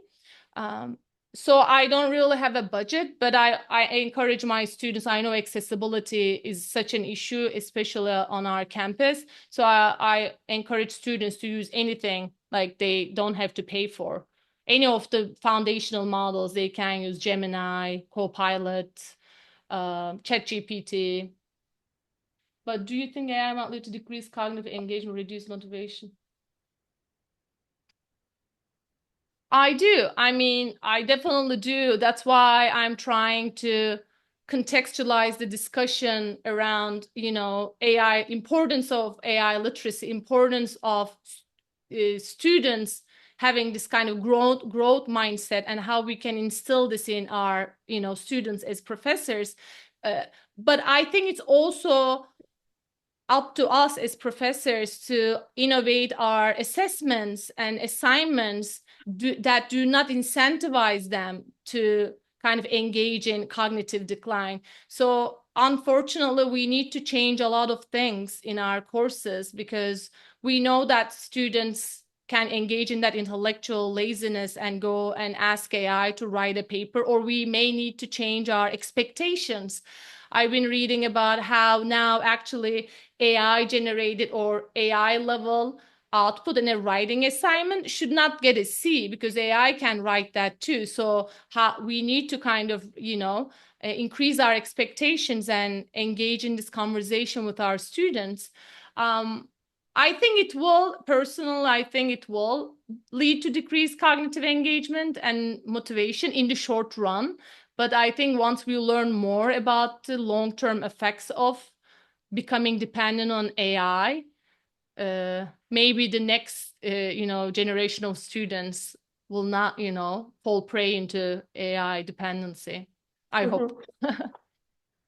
Speaker 1: So I don't really have a budget, but I encourage my students. I know accessibility is such an issue, especially on our campus. So I encourage students to use anything, like they don't have to pay for. Any of the foundational models, they can use Gemini, Copilot, ChatGPT. But do you think AI might lead to decreased cognitive engagement, reduced motivation? I do. I mean, I definitely do. That's why I'm trying to contextualize the discussion around, AI, importance of AI literacy, importance of students having this kind of growth mindset, and how we can instill this in our, students as professors. But I think it's also up to us as professors to innovate our assessments and assignments that do not incentivize them to kind of engage in cognitive decline. So unfortunately, we need to change a lot of things in our courses, because we know that students can engage in that intellectual laziness and go and ask AI to write a paper, or we may need to change our expectations. I've been reading about how now actually AI generated or AI level output in a writing assignment should not get a C, because AI can write that too. So we need to kind of, increase our expectations and engage in this conversation with our students. I think it will lead to decreased cognitive engagement and motivation in the short run. But I think once we learn more about the long-term effects of becoming dependent on AI, maybe the next, generation of students will not, fall prey into AI dependency. I hope.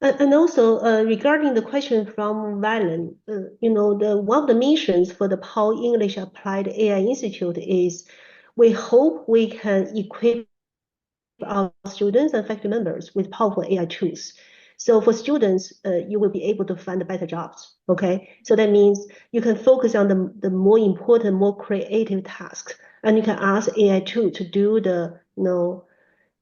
Speaker 2: And also, regarding the question from Valen, one of the missions for the Paul English Applied AI Institute is we hope we can equip our students and faculty members with powerful AI tools. So for students, you will be able to find better jobs. Okay, so that means you can focus on the more important, more creative tasks, and you can ask AI tool to do the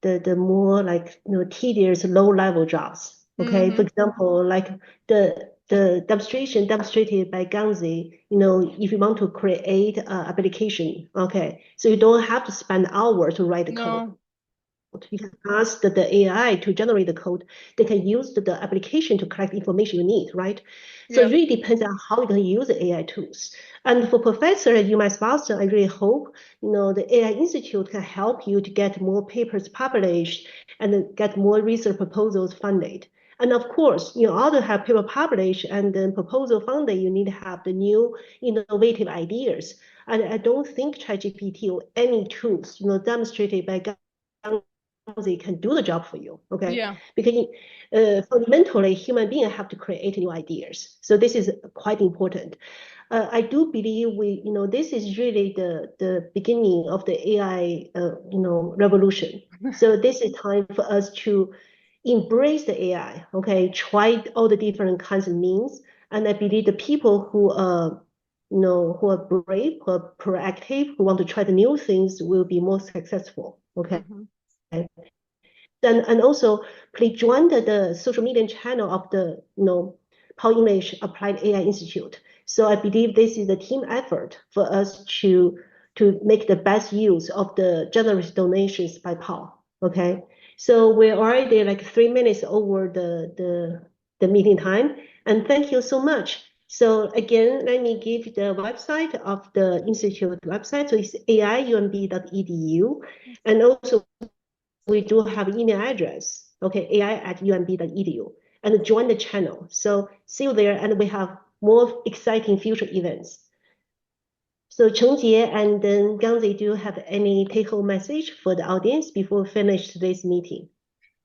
Speaker 2: the more like tedious low level jobs. Okay, for example, like the demonstration demonstrated by Ganzi, if you want to create an application, okay, so you don't have to spend hours to write the code. You can ask the AI to generate the code. They can use the application to collect information you need, right? So it really depends on how you're going to use the AI tools. And for professor at UMass Boston, I really hope the AI Institute can help you to get more papers published and get more research proposals funded. And of course, in order to have paper published and then proposal funded, you need to have the new innovative ideas. And I don't think ChatGPT or any tools, demonstrated by they can do the job for you, okay?
Speaker 1: Yeah.
Speaker 2: Because fundamentally, human beings have to create new ideas. So this is quite important. I do believe this is really the beginning of the AI, revolution. So this is time for us to embrace the AI, okay? Try all the different kinds of means. And I believe the people who who are brave, who are proactive, who want to try the new things will be more successful, okay? And also please join the social media channel of the Paul English Applied AI Institute. So I believe this is a team effort for us to make the best use of the generous donations by Paul. Okay, so we're already like 3 minutes over the meeting time, and thank you so much. So again, let me give the website of the institute website. So it's aiumb.edu, and also we do have email address, okay, ai@umb.edu, and join the channel. So see you there, and we have more exciting future events. So Chengjie and then Gangzi, do you have any take-home message for the audience before we finish today's meeting?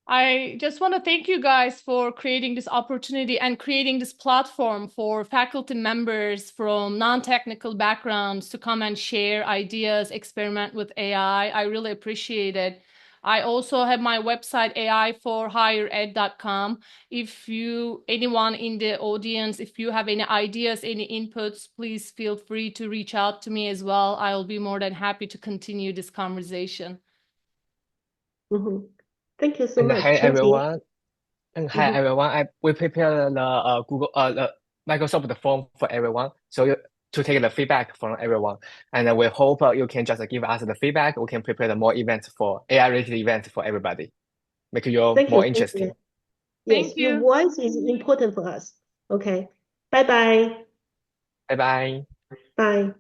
Speaker 1: I just want to thank you guys for creating this opportunity and creating this platform for faculty members from non-technical backgrounds to come and share ideas, experiment with AI. I really appreciate it. I also have my website, aiforhighered.com. If anyone in the audience, if you have any ideas, any inputs, please feel free to reach out to me as well. I'll be more than happy to continue this conversation.
Speaker 2: Thank you so
Speaker 3: And
Speaker 2: much.
Speaker 3: hi
Speaker 2: Chengjie.
Speaker 3: everyone. And hi everyone. We prepare the the Microsoft form for everyone, so to take the feedback from everyone. And we hope you can just give us the feedback. We can prepare the more events for AI related events for everybody, make you
Speaker 2: Thank
Speaker 3: more
Speaker 2: you,
Speaker 3: interesting.
Speaker 2: Chengjie. Yes,
Speaker 1: Thank
Speaker 2: your
Speaker 1: you.
Speaker 2: voice is important for us. Okay. Bye-bye.
Speaker 3: Bye bye.
Speaker 2: Bye.